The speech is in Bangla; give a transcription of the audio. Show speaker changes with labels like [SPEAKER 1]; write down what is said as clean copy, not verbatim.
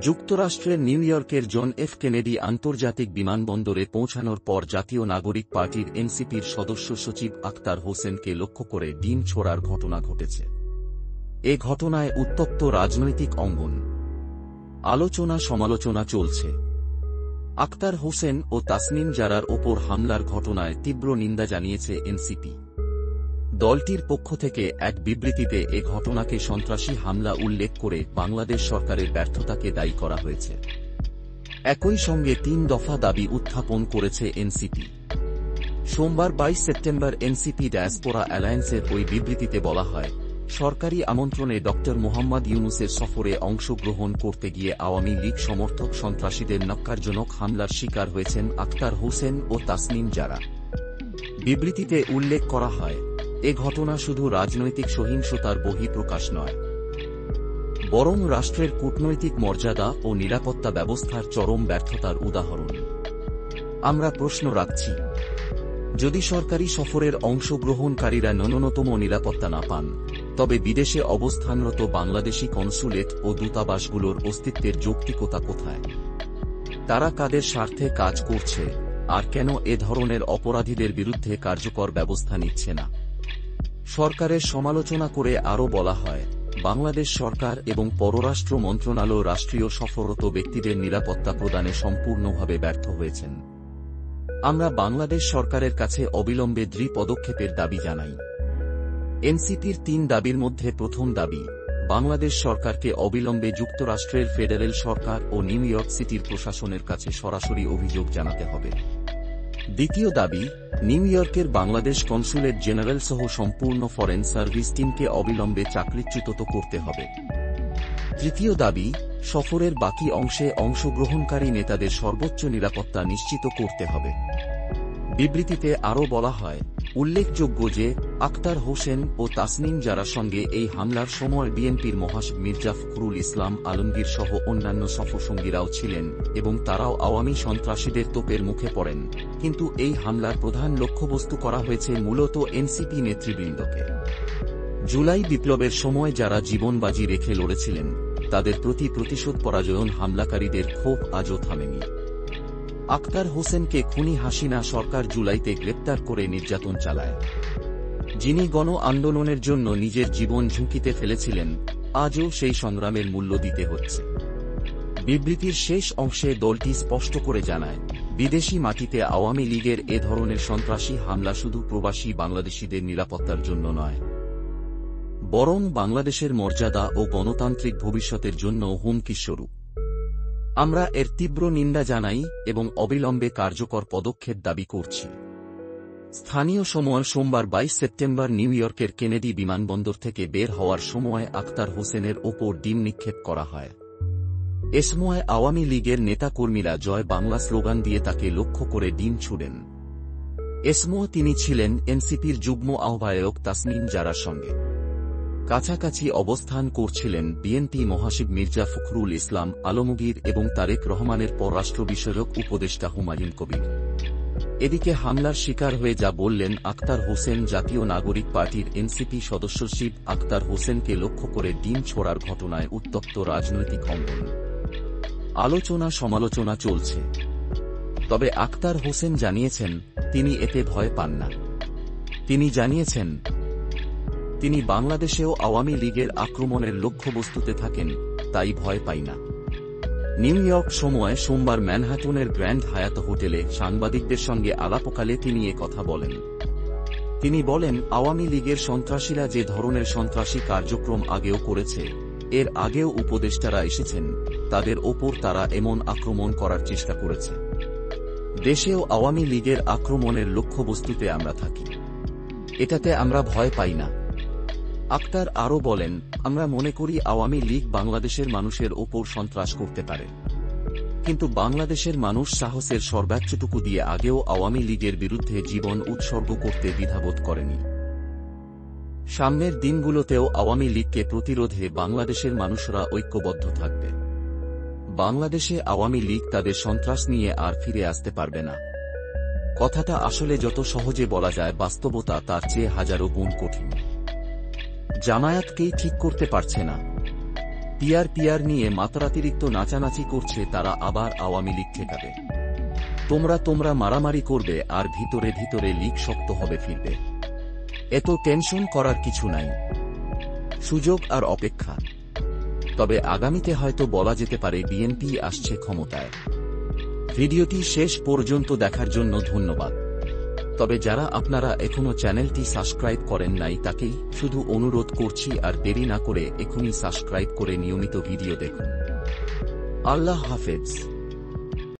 [SPEAKER 1] যুক্তরাষ্ট্রের নিউ ইয়র্কের জন এফ কেনেডি আন্তর্জাতিক বিমানবন্দরে পৌঁছানোর পর জাতীয় নাগরিক পার্টির এনসিপির সদস্য সচিব আখতার হোসেনকে লক্ষ্য করে ডিম ছোড়ার ঘটনা ঘটেছে। এ ঘটনায় উত্তপ্ত রাজনৈতিক অঙ্গন, আলোচনা সমালোচনা চলছে। আখতার হোসেন ও তাসনিম জারার ওপর হামলার ঘটনায় তীব্র নিন্দা জানিয়েছে এনসিপি। দলটির পক্ষ থেকে এক বিবৃতিতে এ ঘটনাকে সন্ত্রাসী হামলা উল্লেখ করে বাংলাদেশ সরকারের ব্যর্থতাকে দায়ী করা হয়েছে। একই সঙ্গে ৩ দফা দাবি উত্থাপন করেছে এনসিপি। সোমবার ২২ সেপ্টেম্বর এনসিপি ডায়াসপোরা অ্যালায়েন্সের ওই বিবৃতিতে বলা হয়, সরকারি আমন্ত্রণে ড. মোহাম্মদ ইউনূসের সফরে অংশগ্রহণ করতে গিয়ে আওয়ামী লীগ সমর্থক সন্ত্রাসীদের ন্যক্কারজনক হামলার শিকার হয়েছেন আখতার হোসেন ও তাসনিম জারা। বিবৃতিতে উল্লেখ করা হয়, এ ঘটনা শুধু রাজনৈতিক সহিংসতার বহিঃপ্রকাশ নয়, বরং রাষ্ট্রের কূটনৈতিক মর্যাদা ও নিরাপত্তা ব্যবস্থার চরম ব্যর্থতার উদাহরণ। আমরা প্রশ্ন রাখছি, যদি সরকারি সফরের অংশগ্রহণকারীরা ন্যূনতম নিরাপত্তা না পান, তবে বিদেশে অবস্থানরত বাংলাদেশি কনস্যুলেট ও দূতাবাসগুলোর অস্তিত্বের যৌক্তিকতা কোথায়? তারা কাদের স্বার্থে কাজ করছে, আর কেন এ ধরনের অপরাধীদের বিরুদ্ধে কার্যকর ব্যবস্থা নিচ্ছে না? সরকারের সমালোচনা করে আরও বলা হয়, বাংলাদেশ সরকার এবং পররাষ্ট্র মন্ত্রণালয় রাষ্ট্রীয় সফররত ব্যক্তিদের নিরাপত্তা প্রদানে সম্পূর্ণভাবে ব্যর্থ হয়েছেন। আমরা বাংলাদেশ সরকারের কাছে অবিলম্বে দৃঢ় পদক্ষেপের দাবি জানাই। এনসিপির ৩ দাবির মধ্যে প্রথম দাবি, বাংলাদেশ সরকারকে অবিলম্বে যুক্তরাষ্ট্রের ফেডারেল সরকার ও নিউ ইয়র্ক সিটির প্রশাসনের কাছে সরাসরি অভিযোগ জানাতে হবে। দ্বিতীয় দাবি, নিউ ইয়র্কের বাংলাদেশ কনস্যুলেট জেনারেল সহ সম্পূর্ণ ফরেন সার্ভিস টিমকে অবিলম্বে চাকরিচ্যুত করতে হবে। তৃতীয় দাবি, সফরের বাকি অংশে অংশগ্রহণকারী নেতাদের সর্বোচ্চ নিরাপত্তা নিশ্চিত করতে হবে। বিবৃতিতে আরও বলা হয়, উল্লেখযোগ্য যে আখতার হোসেন ও তাসনিম জারার সঙ্গে এই হামলার সময় বিএনপির মহাসচিব মির্জা ফখরুল ইসলাম আলমগীর সহ অন্যান্য সফরসঙ্গীরাও ছিলেন এবং তারাও আওয়ামী সন্ত্রাসীদের তোপের মুখে পড়েন, কিন্তু এই হামলার প্রধান লক্ষ্যবস্তু করা হয়েছে মূলত এনসিপি নেতৃবৃন্দকে। জুলাই বিপ্লবের সময় যারা জীবন বাজি রেখে লড়েছিলেন, তাদের প্রতি প্রতিশোধ পরাজয়ন হামলাকারীদের ক্ষোভ আজও থামেনি। আখতার হোসেনকে খুনি হাসিনা সরকার জুলাইতে গ্রেপ্তার করে নির্যাতন চালায়। যিনি গণ আন্দোলনের জন্য নিজের জীবন ঝুঁকিতে ফেলেছিলেন, আজও সেই সংগ্রামের মূল্য দিতে হচ্ছে। বিবৃতির শেষ অংশে দলটি স্পষ্ট করে জানায়, বিদেশি মাটিতে আওয়ামী লীগের এ ধরনের সন্ত্রাসী হামলা শুধু প্রবাসী বাংলাদেশিদের নিরাপত্তার জন্য নয়, বরং বাংলাদেশের মর্যাদা ও গণতান্ত্রিক ভবিষ্যতের জন্য হুমকিস্বরূপ। আমরা এর তীব্র নিন্দা জানাই এবং অবিলম্বে কার্যকর পদক্ষেপ দাবি করছি। স্থানীয় সময় সোমবার ২২ সেপ্টেম্বর নিউ ইয়র্কের কেনেডি বিমানবন্দর থেকে বের হওয়ার সময় আখতার হোসেনের ওপর ডিম নিক্ষেপ করা হয়। এ সময় আওয়ামী লীগের নেতাকর্মীরা জয় বাংলা স্লোগান দিয়ে তাকে লক্ষ্য করে ডিম ছুড়েন। এ সময় তিনি ছিলেন এনসিপির যুগ্ম আহ্বায়ক তাসনিম জারার সঙ্গে। কাছাকাছি অবস্থান করছিলেন বিএনপি মহাসচিব মির্জা ফখরুল ইসলাম আলমগীর এবং তারেক রহমানের পররাষ্ট্র বিষয়ক উপদেষ্টা হুমায়ুন কবির। এদিকে হামলার শিকার হয়ে যা বললেন আখতার হোসেন, জাতীয় নাগরিক পার্টির এনসিপি সদস্য সচিব আখতার হোসেনকে লক্ষ্য করে ডিম ছোড়ার ঘটনায় উত্তপ্ত রাজনৈতিক অঙ্গন, আলোচনা সমালোচনা চলছে। তবে আখতার হোসেন জানিয়েছেন, তিনি এতে ভয় পান না। তিনি জানিয়েছেন, তিনি বাংলাদেশেও আওয়ামী লীগের আক্রমণের লক্ষ্যবস্তুতে থাকেন, তাই ভয় পাই না। নিউ ইয়র্ক সময় সোমবার ম্যানহাটনের গ্র্যান্ড হায়াত হোটেলে সাংবাদিকদের সঙ্গে আলাপকালে তিনি কথা বলেন। তিনি বলেন, আওয়ামী লীগের সন্ত্রাসীরা যে ধরনের সন্ত্রাসী কার্যক্রম আগেও করেছে, এর আগেও উপদেষ্টারা এসেছেন, তাদের ওপর তারা এমন আক্রমণ করার চেষ্টা করেছে। দেশেও আওয়ামী লীগের আক্রমণের লক্ষ্যবস্তুতে আমরা থাকি, এটাতে আমরা ভয় পাই না। আখতার আরও বলেন, আমরা মনে করি আওয়ামী লীগ বাংলাদেশের মানুষের ওপর সন্ত্রাস করতে পারে, কিন্তু বাংলাদেশের মানুষ সাহসের সর্বোচ্চটুকু দিয়ে আগেও আওয়ামী লীগের বিরুদ্ধে জীবন উৎসর্গ করতে দ্বিধাবোধ করেনি। সামনের দিনগুলোতেও আওয়ামী লীগকে প্রতিরোধে বাংলাদেশের মানুষরা ঐক্যবদ্ধ থাকবে। বাংলাদেশে আওয়ামী লীগ তাদের সন্ত্রাস নিয়ে আর ফিরে আসতে পারবে না। কথাটা আসলে যত সহজে বলা যায়, বাস্তবতা তার চেয়ে হাজারো গুণ কঠিন। জামায়াতকেই ঠিক করতে পারছে না, পিআর নিয়ে মাত্রাতিরিক্ত নাচানাচি করছে, তারা আবার আওয়ামী লীগ ঠেকাবে। তোমরা মারামারি করবে আর ভিতরে ভিতরে লীগ শক্ত হবে, ফিরবে। এত টেনশন করার কিছু নাই, সুযোগ আর অপেক্ষা। তবে আগামীতে হয়তো বলা যেতে পারে বিএনপি আসছে ক্ষমতায়। ভিডিওটি শেষ পর্যন্ত দেখার জন্য ধন্যবাদ। তবে যারা আপনারা এখনো চ্যানেলটি সাবস্ক্রাইব করেন নাই তাকেই শুধু অনুরোধ করছি, আর দেরি না করে এখনই সাবস্ক্রাইব করে নিয়মিত ভিডিও দেখুন। আল্লাহ হাফেজ।